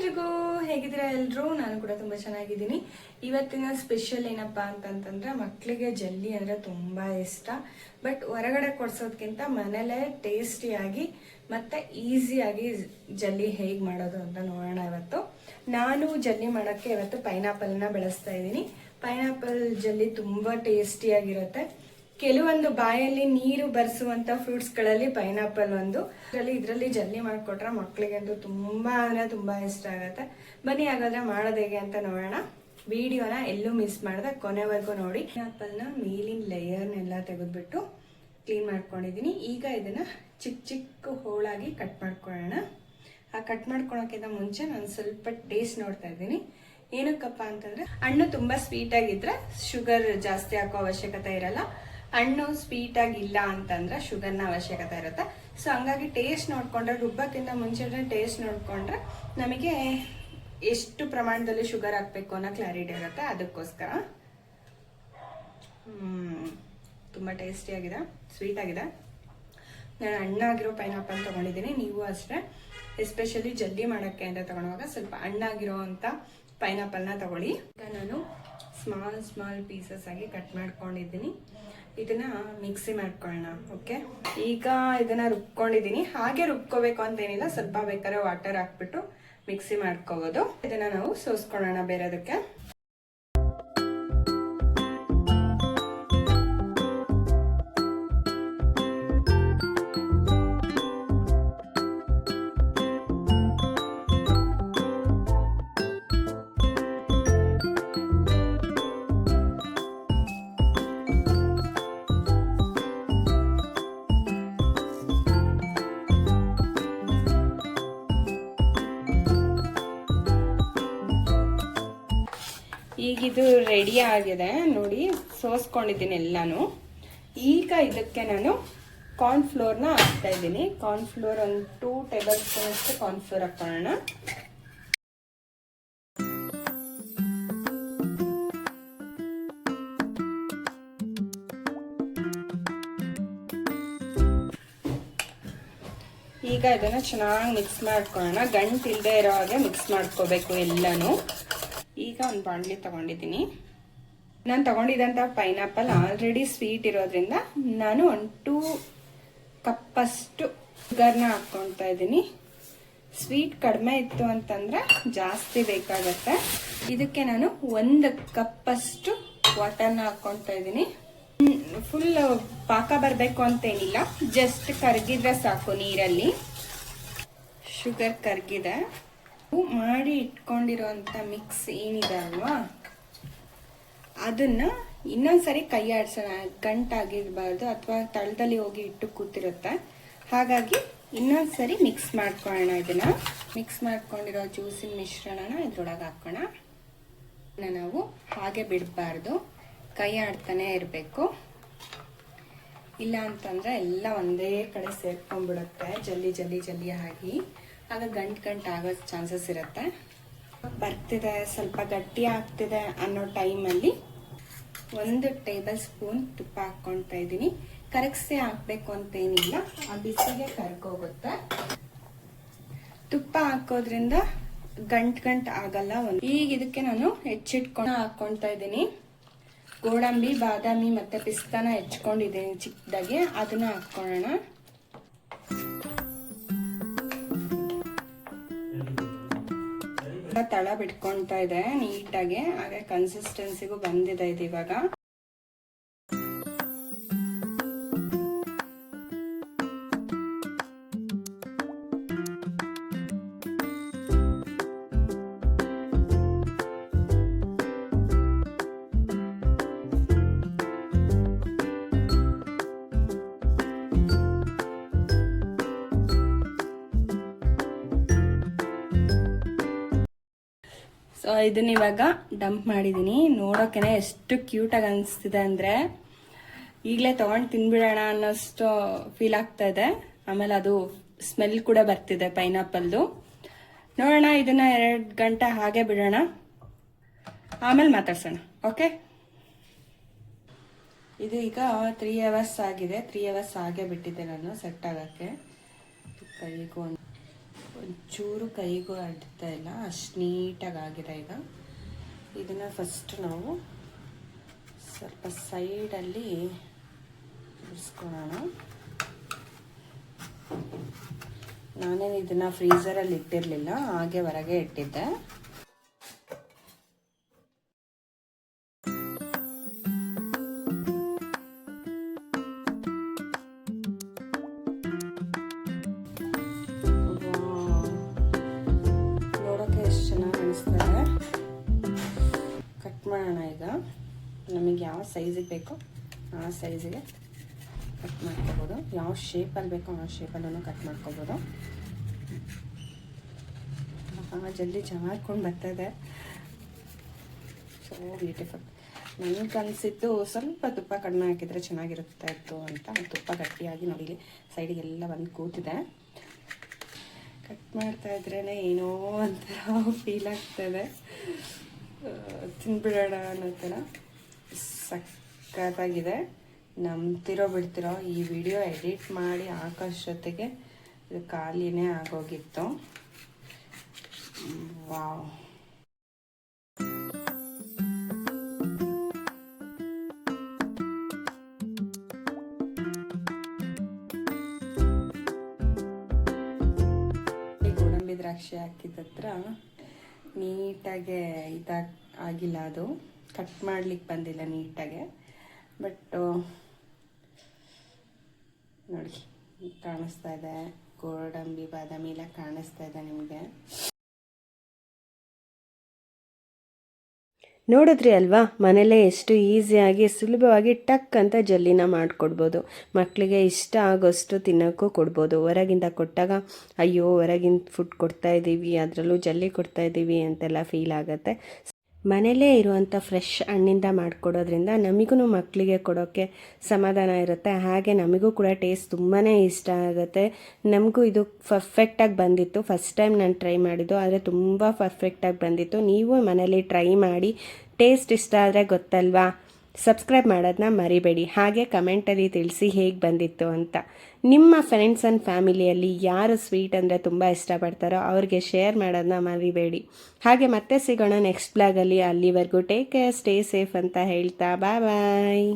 ಎಲ್ರಿಗೂ ಹೇಗಿದ್ದೀರಾ ಎಲ್ಲರೂ? ನಾನು ಕೂಡ ತುಂಬಾ ಚೆನ್ನಾಗಿದ್ದೀನಿ. ಇವತ್ತಿನ ಸ್ಪೆಷಲ್ ಏನಪ್ಪಾ ಅಂತಂತಂದ್ರೆ ಮಕ್ಕಳಿಗೆ ಜಲ್ಲಿ ಅಂದ್ರೆ ತುಂಬಾ ಇಷ್ಟ. ಬಟ್ ಹೊರಗಡೆ ಕೊಡ್ಸೋದ್ಕಿಂತ ಮನೇಲೆ ಟೇಸ್ಟಿಯಾಗಿ ಮತ್ತೆ ಈಸಿಯಾಗಿ ಜಲ್ಲಿ ಹೇಗೆ ಮಾಡೋದು ಅಂತ ನೋಡೋಣ. ಇವತ್ತು ನಾನು ಜಲ್ಲಿ ಮಾಡೋಕ್ಕೆ ಇವತ್ತು ಪೈನಾಪಲ್ನ ಬಳಸ್ತಾ ಇದ್ದೀನಿ. ಪೈನಾಪಲ್ ಜಲ್ಲಿ ತುಂಬಾ ಟೇಸ್ಟಿಯಾಗಿರುತ್ತೆ. ಕೆಲವೊಂದು ಬಾಯಲ್ಲಿ ನೀರು ಬರೆಸುವಂತ ಫ್ರೂಟ್ಸ್ ಗಳಲ್ಲಿ ಪೈನಾಪಲ್ ಒಂದು. ಇದರಲ್ಲಿ ಜಲ್ಲಿ ಮಾಡ್ಕೊಟ್ರೆ ಮಕ್ಕಳಿಗಂತೂ ತುಂಬಾ ಅಂದ್ರೆ ತುಂಬಾ ಇಷ್ಟ ಆಗುತ್ತೆ. ಬನ್ನಿ ಹಾಗಾದ್ರೆ ಮಾಡೋದು ಹೇಗೆ ಅಂತ ನೋಡೋಣ. ವಿಡಿಯೋನ ಎಲ್ಲೂ ಮಿಸ್ ಮಾಡದೆ ಕೊನೆವರೆಗೂ ನೋಡಿ. ಪೈನಾಪಲ್ನ ಮೇಲಿನ ಲೇಯರ್ನೆಲ್ಲ ತೆಗೆದ್ಬಿಟ್ಟು ಕ್ಲೀನ್ ಮಾಡ್ಕೊಂಡಿದ್ದೀನಿ. ಈಗ ಇದನ್ನ ಚಿಕ್ಕ ಚಿಕ್ಕ ಹೋಳಾಗಿ ಕಟ್ ಮಾಡ್ಕೊಳ್ಳೋಣ. ಆ ಕಟ್ ಮಾಡ್ಕೊಳಕ್ಕಿಂತ ಮುಂಚೆ ನಾನು ಸ್ವಲ್ಪ ಟೇಸ್ಟ್ ನೋಡ್ತಾ ಇದ್ದೀನಿ. ಏನಕ್ಕಪ್ಪ ಅಂತಂದ್ರೆ ಹಣ್ಣು ತುಂಬಾ ಸ್ವೀಟ್ ಆಗಿದ್ರೆ ಶುಗರ್ ಜಾಸ್ತಿ ಹಾಕೋ ಅವಶ್ಯಕತೆ ಇರಲ್ಲ. ಹಣ್ಣು ಸ್ವೀಟ್ ಆಗಿಲ್ಲ ಅಂತಂದ್ರೆ ಶುಗರ್ನ ಅವಶ್ಯಕತೆ ಇರುತ್ತೆ. ಸೊ ಹಂಗಾಗಿ ಟೇಸ್ಟ್ ನೋಡ್ಕೊಂಡ್ರೆ, ರುಬ್ಬಕ್ಕಿಂತ ಮುಂಚೆ ಟೇಸ್ಟ್ ನೋಡ್ಕೊಂಡ್ರೆ ನಮಗೆ ಎಷ್ಟು ಪ್ರಮಾಣದಲ್ಲಿ ಶುಗರ್ ಹಾಕ್ಬೇಕು ಅನ್ನೋ ಕ್ಲಾರಿಟಿ ಇರುತ್ತೆ. ಅದಕ್ಕೋಸ್ಕರ ತುಂಬಾ ಟೇಸ್ಟಿ ಆಗಿದೆ, ಸ್ವೀಟ್ ಆಗಿದೆ. ನಾನು ಹಣ್ಣಾಗಿರೋ ಪೈನಾಪಲ್ ತಗೊಂಡಿದ್ದೀನಿ. ನೀವು ಅಷ್ಟೇ, ಎಸ್ಪೆಷಲಿ ಜಲ್ಲಿ ಮಾಡೋಕ್ಕೆ ಅಂತ ತಗೊಳುವಾಗ ಸ್ವಲ್ಪ ಹಣ್ಣಾಗಿರೋ ಅಂತ ಪೈನಾಪಲ್ನ ತಗೊಳ್ಳಿ. ಈಗ ನಾನು ಸ್ಮಾಲ್ ಪೀಸಸ್ ಆಗಿ ಕಟ್ ಮಾಡ್ಕೊಂಡಿದ್ದೀನಿ. ಇದನ್ನ ಮಿಕ್ಸಿ ಮಾಡ್ಕೊಳ್ಳೋಣ. ಓಕೆ, ಈಗ ಇದನ್ನ ರುಬ್ಕೊಂಡಿದ್ದೀನಿ. ಹಾಗೆ ರುಬ್ಕೋಬೇಕು ಅಂತ ಏನಿಲ್ಲ, ಸ್ವಲ್ಪ ಬೇಕಾದ್ರೆ ವಾಟರ್ ಹಾಕ್ಬಿಟ್ಟು ಮಿಕ್ಸಿ ಮಾಡ್ಕೋಬಹುದು. ಇದನ್ನ ನಾವು ಸೋಸ್ಕೊಳ್ಳೋಣ ಬೇರೆದಕ್ಕೆ. ಈಗಿದು ರೆಡಿ ಆಗಿದೆ ನೋಡಿ, ಸೋಸ್ಕೊಂಡಿದ್ದೀನಿ ಎಲ್ಲಾನು. ಈಗ ಇದಕ್ಕೆ ನಾನು ಕಾರ್ನ್ಫ್ಲೋರ್ನ ಹಾಕ್ತಾ ಇದ್ದೀನಿ. ಕಾರ್ನ್ಫ್ಲೋರ್ ಒಂದು 2 ಟೇಬಲ್ ಸ್ಪೂನ್ ಅಷ್ಟು ಕಾರ್ನ್ಫ್ಲೋರ್ ಹಾಕೊಳ್ಳೋಣ. ಈಗ ಇದನ್ನ ಚೆನ್ನಾಗಿ ಮಿಕ್ಸ್ ಮಾಡ್ಕೊಳ್ಳೋಣ. ಗಂಟು ಇಲ್ಲದೆ ಇರೋ ಹಾಗೆ ಮಿಕ್ಸ್ ಮಾಡ್ಕೋಬೇಕು ಎಲ್ಲಾನು. ಈಗ ಒಂದು ಬಾಣಲಿ ತಗೊಂಡಿದ್ದೀನಿ. ನಾನು ತಗೊಂಡಿದ್ದಂಥ ಪೈನಾಪಲ್ ಆಲ್ರೆಡಿ ಸ್ವೀಟ್ ಇರೋದ್ರಿಂದ ನಾನು 2 ಕಪ್ಪಷ್ಟು ಶುಗರ್ನ ಹಾಕ್ಕೊಳ್ತಾ ಇದ್ದೀನಿ. ಸ್ವೀಟ್ ಕಡಿಮೆ ಇತ್ತು ಅಂತಂದ್ರೆ ಜಾಸ್ತಿ ಬೇಕಾಗತ್ತೆ. ಇದಕ್ಕೆ ನಾನು 1 ಕಪ್ಪಷ್ಟು ವಾಟರ್ನ ಹಾಕ್ಕೊಳ್ತಾ ಇದ್ದೀನಿ. ಫುಲ್ ಪಾಕ ಬರಬೇಕು ಅಂತೇನಿಲ್ಲ, ಜಸ್ಟ್ ಕರಗಿದ್ರೆ ಸಾಕು ನೀರಲ್ಲಿ. ಶುಗರ್ ಕರಗಿದೆ. ಮಾಡಿ ಇಟ್ಕೊಂಡಿರೋಂಥ ಮಿಕ್ಸ್ ಏನಿದೆ ಅಲ್ವಾ, ಅದನ್ನ ಇನ್ನೊಂದ್ಸರಿ ಕೈ ಆಡ್ಸೋಣ. ಗಂಟಾಗಿರ್ಬಾರ್ದು, ಅಥವಾ ತಳದಲ್ಲಿ ಹೋಗಿ ಇಟ್ಟು ಕೂತಿರುತ್ತೆ. ಹಾಗಾಗಿ ಇನ್ನೊಂದ್ಸರಿ ಮಿಕ್ಸ್ ಮಾಡ್ಕೊಳ್ಳೋಣ. ಇದನ್ನ ಮಿಕ್ಸ್ ಮಾಡ್ಕೊಂಡಿರೋ ಜ್ಯೂಸಿನ ಮಿಶ್ರಣನ ಇದ್ರೊಳಗೆ ಹಾಕೋಣ. ನಾವು ಹಾಗೆ ಬಿಡಬಾರ್ದು, ಕೈ ಆಡ್ತಾನೆ ಇರಬೇಕು. ಇಲ್ಲ ಅಂತಂದ್ರೆ ಎಲ್ಲ ಒಂದೇ ಕಡೆ ಸೇರ್ಕೊಂಡ್ಬಿಡುತ್ತೆ, ಜಲ್ಲಿ ಜಲ್ಲಿ ಜಲ್ಲಿ ಆಗಿ. ಆಗ ಗಂಟು ಆಗೋ ಚಾನ್ಸಸ್ ಇರುತ್ತೆ. ಬರ್ತಿದೆ, ಸ್ವಲ್ಪ ಗಟ್ಟಿ ಆಗ್ತಿದೆ ಅನ್ನೋ ಟೈಮಲ್ಲಿ 1 ಟೇಬಲ್ ಸ್ಪೂನ್ ತುಪ್ಪ ಹಾಕ್ಕೊಳ್ತಾ ಇದ್ದೀನಿ. ಕರಗಿಸಿ ಹಾಕ್ಬೇಕು ಅಂತೇನಿಲ್ಲ, ಆ ಬಿಸಿಗೆ ಕರ್ಕೋಗುತ್ತೆ. ತುಪ್ಪ ಹಾಕೋದ್ರಿಂದ ಗಂಟು ಆಗಲ್ಲ. ಈಗ ಇದಕ್ಕೆ ನಾನು ಹೆಚ್ಚಿಟ್ಕೊಂಡು ಹಾಕ್ಕೊಳ್ತಾ ಇದ್ದೀನಿ. ಗೋಡಂಬಿ, ಬಾದಾಮಿ ಮತ್ತೆ ಪಿಸ್ತಾನ ಹೆಚ್ಕೊಂಡಿದ್ದೀನಿ ಚಿಕ್ಕದಾಗಿ, ಅದನ್ನ ಹಾಕ್ಕೊಳ್ಳೋಣ. ತಳ ಬಿಟ್ಕೊಳ್ತಾ ಇದೆ ನೀಟಾಗಿ, ಹಾಗೆ ಕನ್ಸಿಸ್ಟೆನ್ಸಿಗೂ ಬಂದಿದೆ ಇದು ಇವಾಗ. ಸೊ ಇದನ್ನ ಇವಾಗ ಡಂಪ್ ಮಾಡಿದ್ದೀನಿ. ನೋಡೋಕೆನೆ ಎಷ್ಟು ಕ್ಯೂಟಾಗಿ ಅನಿಸ್ತಿದೆ ಅಂದರೆ ಈಗಲೇ ತೊಗೊಂಡು ತಿನ್ಬಿಡೋಣ ಅನ್ನೋಷ್ಟು ಫೀಲ್ ಆಗ್ತಾ ಇದೆ. ಆಮೇಲೆ ಅದು ಸ್ಮೆಲ್ ಕೂಡ ಬರ್ತಿದೆ ಪೈನಾಪಲ್ದು. ನೋಡೋಣ, ಇದನ್ನ 2 ಗಂಟೆ ಹಾಗೆ ಬಿಡೋಣ, ಆಮೇಲೆ ಮಾತಾಡ್ಸೋಣ. ಓಕೆ, ಇದು ಈಗ 3 ಅವರ್ಸ್ ಆಗಿದೆ. 3 ಅವರ್ಸ್ ಹಾಗೆ ಬಿಟ್ಟಿದ್ದೆ ನಾನು ಸೆಟ್ ಆಗೋಕ್ಕೆ. ಕೈಗೂ ಒಂಚೂರು ಕೈಗೂ ಅಡ್ತಾ ಇಲ್ಲ, ಅಷ್ಟು ನೀಟಾಗಿ ಆಗಿದೆ. ಈಗ ಇದನ್ನು ಫಸ್ಟ್ ನಾವು ಸ್ವಲ್ಪ ಸೈಡಲ್ಲಿ ಬಿಡಿಸ್ಕೊಳ್ಳೋಣ. ನಾನೇನು ಇದನ್ನು ಫ್ರೀಝರಲ್ಲಿ ಇಟ್ಟಿರಲಿಲ್ಲ, ಹಾಗೆ ಹೊರಗೆ ಇಟ್ಟಿದ್ದೆ. ನೋಡೋಕ್ಕೆ ಎಷ್ಟು ಚೆನ್ನಾಗಿ ಅನಿಸ್ತಾರೆ. ಕಟ್ ಮಾಡೋಣ. ಈಗ ನಮಗೆ ಯಾವ ಸೈಜಿಗೆ ಬೇಕೋ ಆ ಸೈಜಿಗೆ ಕಟ್ ಮಾಡ್ಕೋಬೋದು. ಯಾವ ಶೇಪಲ್ಲಿ ಬೇಕೋ ಆ ಶೇಪಲ್ಲೂ ಕಟ್ ಮಾಡ್ಕೋಬೋದು. ಜಲ್ದಿ ಜಾರ್ಕೊಂಡು ಬರ್ತದೆ. So beautiful. ನನಗೆ ಅನಿಸಿದ್ದು ಸ್ವಲ್ಪ ತುಪ್ಪ ಕಡಿಮೆ ಹಾಕಿದರೆ ಚೆನ್ನಾಗಿರುತ್ತೆ ಇತ್ತು ಅಂತ. ತುಪ್ಪ ಗಟ್ಟಿಯಾಗಿ ನೋಡಿ ಸೈಡಿಗೆಲ್ಲ ಬಂದು ಕೂತಿದೆ. ಕಟ್ ಮಾಡ್ತಾ ಇದ್ರೇ ಏನೋ ಒಂಥರ ಫೀಲ್ ಆಗ್ತದೆ. ತಿನ್ಬಿಡೋಣ ಅನ್ನೋ ಥರ ಸಕ್ಕತ್ತಾಗಿದೆ. ನಂಬ್ತಿರೋ ಬಿಡ್ತಿರೋ ಈ ವಿಡಿಯೋ ಎಡಿಟ್ ಮಾಡಿ ಹಾಕೋಷ್ಟೊತ್ತಿಗೆ ಇದು ಖಾಲಿನೇ ಆಗೋಗಿತ್ತು. ವಾವ್, ಗೋಡಂಬಿ ದ್ರಾಕ್ಷಿ ಹಾಕಿದತ್ರ ನೀಟಾಗೆ ಆಗಿಲ್ಲ, ಅದು ಕಟ್ ಮಾಡ್ಲಿಕ್ಕೆ ಬಂದಿಲ್ಲ ನೀಟಾಗೆ. ಬಟ್ ನೋಡಿ ಕಾಣಿಸ್ತಾ ಇದೆ, ಗೋಡಂಬಿ ಬಾದಾಮಿ ಎಲ್ಲ ಕಾಣಿಸ್ತಾ ಇದೆ ನಿಮಗೆ. ನೋಡಿದ್ರಿ ಅಲ್ವಾ, ಮನೇಲೇ ಎಷ್ಟು ಈಸಿಯಾಗಿ ಸುಲಭವಾಗಿ ಟಕ್ ಅಂತ ಜಲ್ಲಿನ ಮಾಡಿಕೊಡ್ಬೋದು. ಮಕ್ಕಳಿಗೆ ಇಷ್ಟ ಆಗೋಷ್ಟು ತಿನ್ನೋಕ್ಕೂ ಕೊಡ್ಬೋದು. ಹೊರಗಿಂದ ಕೊಟ್ಟಾಗ ಅಯ್ಯೋ ಹೊರಗಿನ ಫುಡ್ ಕೊಡ್ತಾ ಇದ್ದೀವಿ, ಅದರಲ್ಲೂ ಜಲ್ಲಿ ಕೊಡ್ತಾ ಇದ್ದೀವಿ ಅಂತೆಲ್ಲ ಫೀಲ್ ಆಗುತ್ತೆ. ಮನೇಲೇ ಇರುವಂಥ ಫ್ರೆಶ್ ಹಣ್ಣಿಂದ ಮಾಡಿಕೊಡೋದ್ರಿಂದ ನಮಗೂ ಮಕ್ಕಳಿಗೆ ಕೊಡೋಕ್ಕೆ ಸಮಾಧಾನ ಇರುತ್ತೆ. ಹಾಗೆ ನಮಗೂ ಕೂಡ ಟೇಸ್ಟ್ ತುಂಬಾ ಇಷ್ಟ ಆಗುತ್ತೆ. ನಮಗೂ ಇದು ಪರ್ಫೆಕ್ಟಾಗಿ ಬಂದಿತ್ತು. ಫಸ್ಟ್ ಟೈಮ್ ನಾನು ಟ್ರೈ ಮಾಡಿದ್ದು, ಆದರೆ ತುಂಬ ಪರ್ಫೆಕ್ಟಾಗಿ ಬಂದಿತ್ತು. ನೀವು ಮನೇಲಿ ಟ್ರೈ ಮಾಡಿ, ಟೇಸ್ಟ್ ಇಷ್ಟ ಆದರೆ ಗೊತ್ತಲ್ವಾ, ಸಬ್ಸ್ಕ್ರೈಬ್ ಮಾಡೋದನ್ನ ಮರಿಬೇಡಿ. ಹಾಗೆ ಕಮೆಂಟಲ್ಲಿ ತಿಳಿಸಿ ಹೇಗೆ ಬಂದಿತ್ತು ಅಂತ. ನಿಮ್ಮ ಫ್ರೆಂಡ್ಸ್ ಆ್ಯಂಡ್ ಫ್ಯಾಮಿಲಿಯಲ್ಲಿ ಯಾರು ಸ್ವೀಟ್ ಅಂದರೆ ತುಂಬ ಇಷ್ಟಪಡ್ತಾರೋ ಅವ್ರಿಗೆ ಶೇರ್ ಮಾಡೋದನ್ನ ಮರಿಬೇಡಿ. ಹಾಗೆ ಮತ್ತೆ ಸಿಗೋಣ ನೆಕ್ಸ್ಟ್ ಬ್ಲಾಗಲ್ಲಿ. ಅಲ್ಲಿವರೆಗೂ ಟೇಕ್ ಕೇರ್, ಸ್ಟೇ ಸೇಫ್ ಅಂತ ಹೇಳ್ತಾ ಬಾಯ್ ಬಾಯ್.